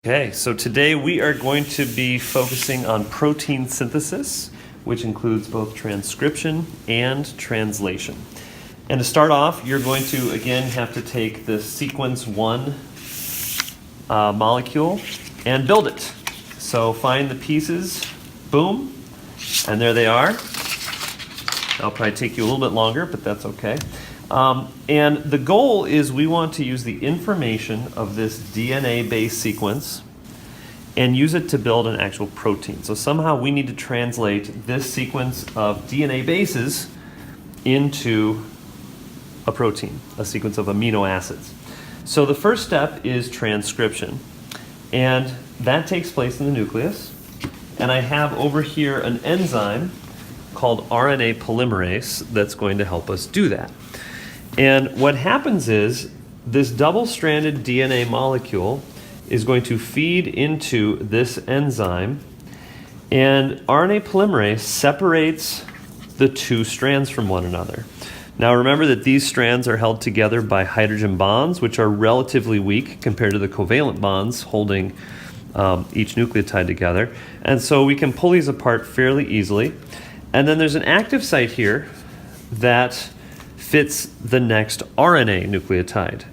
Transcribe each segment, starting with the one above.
Okay, so today we are going to be focusing on protein synthesis, which includes both transcription and translation. And to start off, you're going to, again, have to take the sequence 1 molecule and build it. So find the pieces, boom, and there they are. That'll probably take you a little bit longer, but that's okay. And the goal is we want to use the information of this DNA-based sequence and use it to build an actual protein. So somehow we need to translate this sequence of DNA bases into a protein, a sequence of amino acids. So the first step is transcription, and that takes place in the nucleus. And I have over here an enzyme called RNA polymerase that's going to help us do that. And what happens is this double-stranded DNA molecule is going to feed into this enzyme, and RNA polymerase separates the two strands from one another. Now remember that these strands are held together by hydrogen bonds, which are relatively weak compared to the covalent bonds holding each nucleotide together. And so we can pull these apart fairly easily. And then there's an active site here that fits the next RNA nucleotide.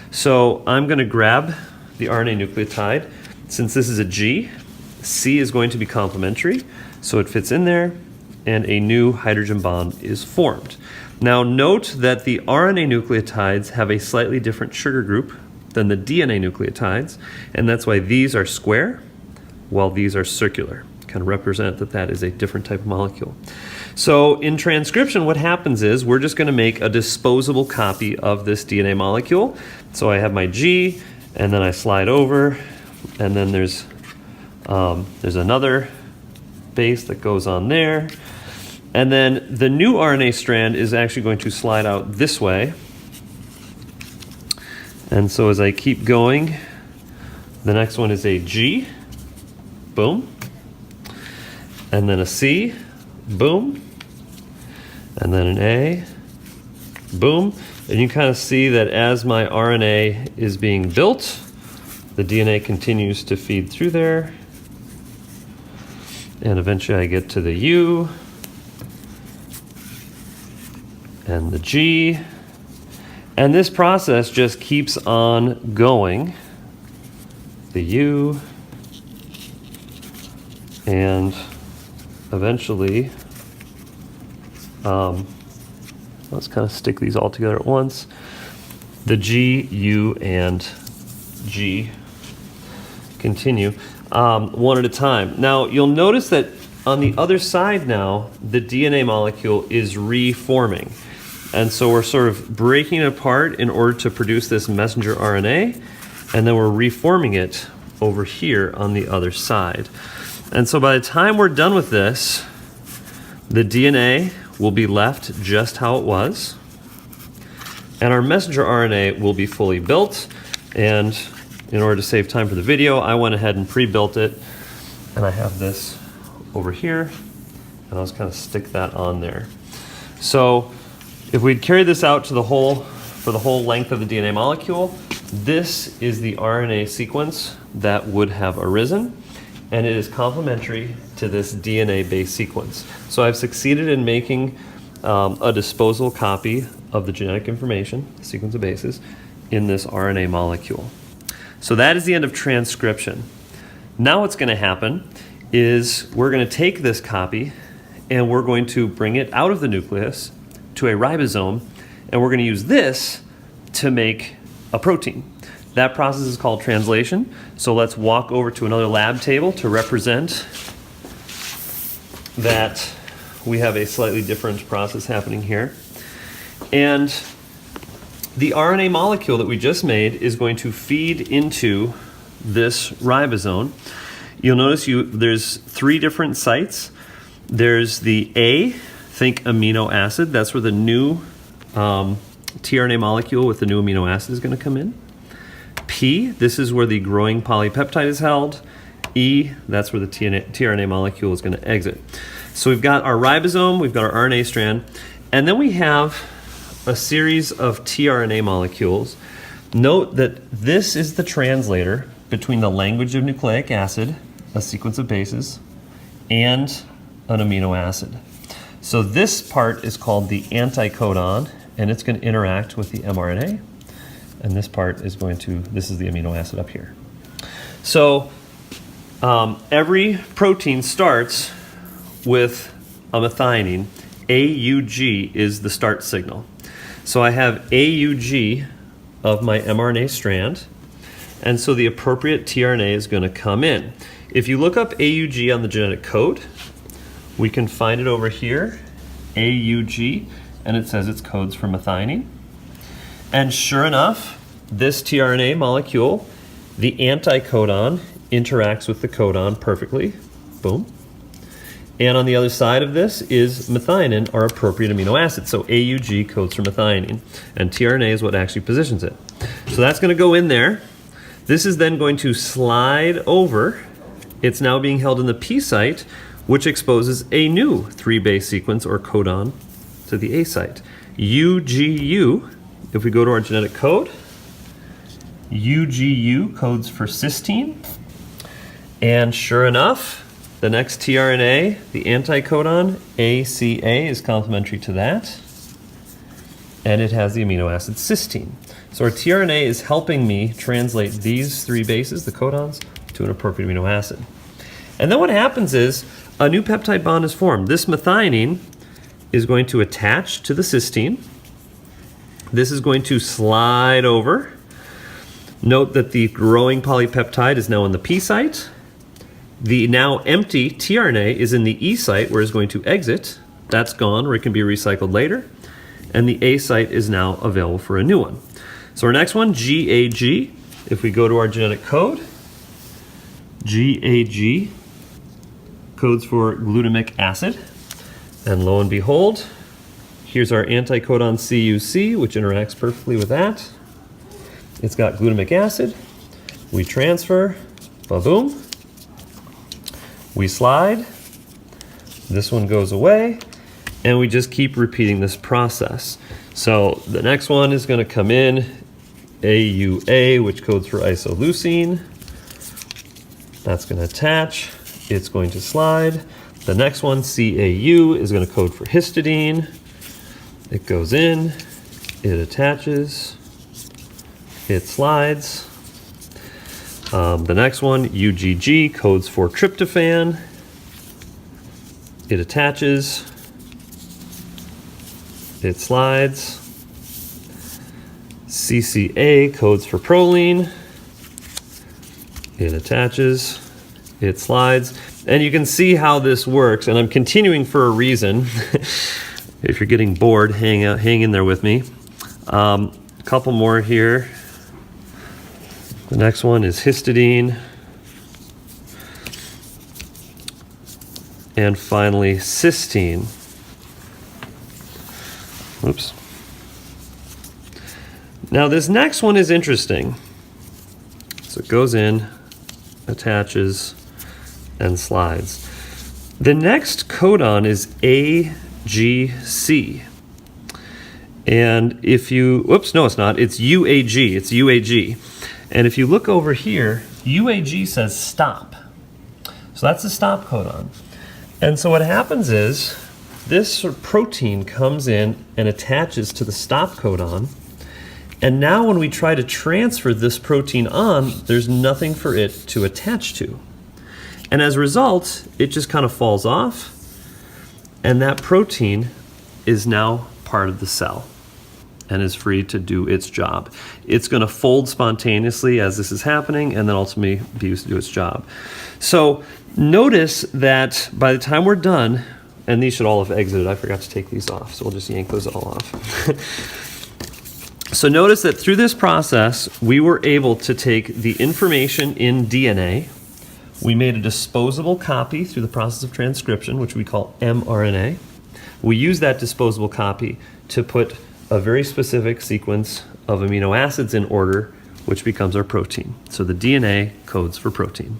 So I'm going to grab the RNA nucleotide. Since this is a G, C is going to be complementary, so it fits in there, and a new hydrogen bond is formed. Now note that the RNA nucleotides have a slightly different sugar group than the DNA nucleotides, and that's why these are square while these are circular. Kind of represent that that is a different type of molecule. So in transcription, what happens is we're just going to make a disposable copy of this DNA molecule. So I have my G, and then I slide over, and then there's another base that goes on there. And then the new RNA strand is actually going to slide out this way. And so as I keep going, the next one is a G, boom. And then a C, boom. And then an A, boom. And you kind of see that as my RNA is being built, the DNA continues to feed through there. And eventually I get to the U and the G. And this process just keeps on going. The U, and eventually, let's kind of stick these all together at once. The G, U, and G continue one at a time. Now you'll notice that on the other side now, the DNA molecule is reforming. And so we're sort of breaking it apart in order to produce this messenger RNA, and then we're reforming it over here on the other side. And so by the time we're done with this, the DNA will be left just how it was, and our messenger RNA will be fully built. And in order to save time for the video, I went ahead and pre-built it, and I have this over here, and I'll just kind of stick that on there. So if we'd carry this out to for the whole length of the DNA molecule, this is the RNA sequence that would have arisen, and it is complementary to this DNA-based sequence. So I've succeeded in making a disposable copy of the genetic information, sequence of bases, in this RNA molecule. So that is the end of transcription. Now what's going to happen is we're going to take this copy and we're going to bring it out of the nucleus to a ribosome, and we're going to use this to make a protein. That process is called translation. So let's walk over to another lab table to represent that we have a slightly different process happening here. And the RNA molecule that we just made is going to feed into this ribosome. You'll notice there's 3 different sites. There's the A, think amino acid. That's where the new tRNA molecule with the new amino acid is going to come in. P, this is where the growing polypeptide is held. E, that's where the tRNA molecule is going to exit. So we've got our ribosome, we've got our RNA strand, and then we have a series of tRNA molecules. Note that this is the translator between the language of nucleic acid, a sequence of bases, and an amino acid. So this part is called the anticodon, and it's going to interact with the mRNA. And this part is this is the amino acid up here. So every protein starts with a methionine. AUG is the start signal. So I have AUG of my mRNA strand, and so the appropriate tRNA is going to come in. If you look up AUG on the genetic code, we can find it over here, AUG, and it says it's codes for methionine. And sure enough, this tRNA molecule, the anticodon, interacts with the codon perfectly. Boom. And on the other side of this is methionine, our appropriate amino acid. So AUG codes for methionine, and tRNA is what actually positions it. So that's going to go in there. This is then going to slide over. It's now being held in the P site, which exposes a new 3-base sequence or codon to the A site. UGU, if we go to our genetic code, UGU codes for cysteine. And sure enough, the next tRNA, the anticodon, ACA, is complementary to that. And it has the amino acid cysteine. So our tRNA is helping me translate these 3 bases, the codons, to an appropriate amino acid. And then what happens is a new peptide bond is formed. This methionine is going to attach to the cysteine. This is going to slide over. Note that the growing polypeptide is now in the P site. The now empty tRNA is in the E site where it's going to exit. That's gone, where it can be recycled later. And the A site is now available for a new one. So our next one, GAG, if we go to our genetic code, GAG codes for glutamic acid. And lo and behold, here's our anticodon CUC, which interacts perfectly with that. It's got glutamic acid. We transfer, ba-boom. We slide, this one goes away, and we just keep repeating this process. So the next one is going to come in, AUA, which codes for isoleucine. That's going to attach, it's going to slide. The next one, CAU, is going to code for histidine. It goes in, it attaches, it slides. The next one, UGG, codes for tryptophan. It attaches. It slides. CCA codes for proline. It attaches. It slides. And you can see how this works, and I'm continuing for a reason. If you're getting bored, hang in there with me. A couple more here. The next one is histidine. And finally, cysteine. Oops. Now this next one is interesting. So it goes in, attaches, and slides. The next codon is AGC. And if you, whoops, no it's not, it's UAG, it's UAG. And if you look over here, UAG says stop. So that's the stop codon. And so what happens is this protein comes in and attaches to the stop codon. And now when we try to transfer this protein on, there's nothing for it to attach to. And as a result, it just kind of falls off. And that protein is now part of the cell and is free to do its job. It's going to fold spontaneously as this is happening and then ultimately be used to do its job. So notice that by the time we're done, and these should all have exited, I forgot to take these off, so we'll just yank those all off. So notice that through this process, we were able to take the information in DNA, we made a disposable copy through the process of transcription, which we call mRNA. We use that disposable copy to put a very specific sequence of amino acids in order, which becomes our protein. So the DNA codes for protein.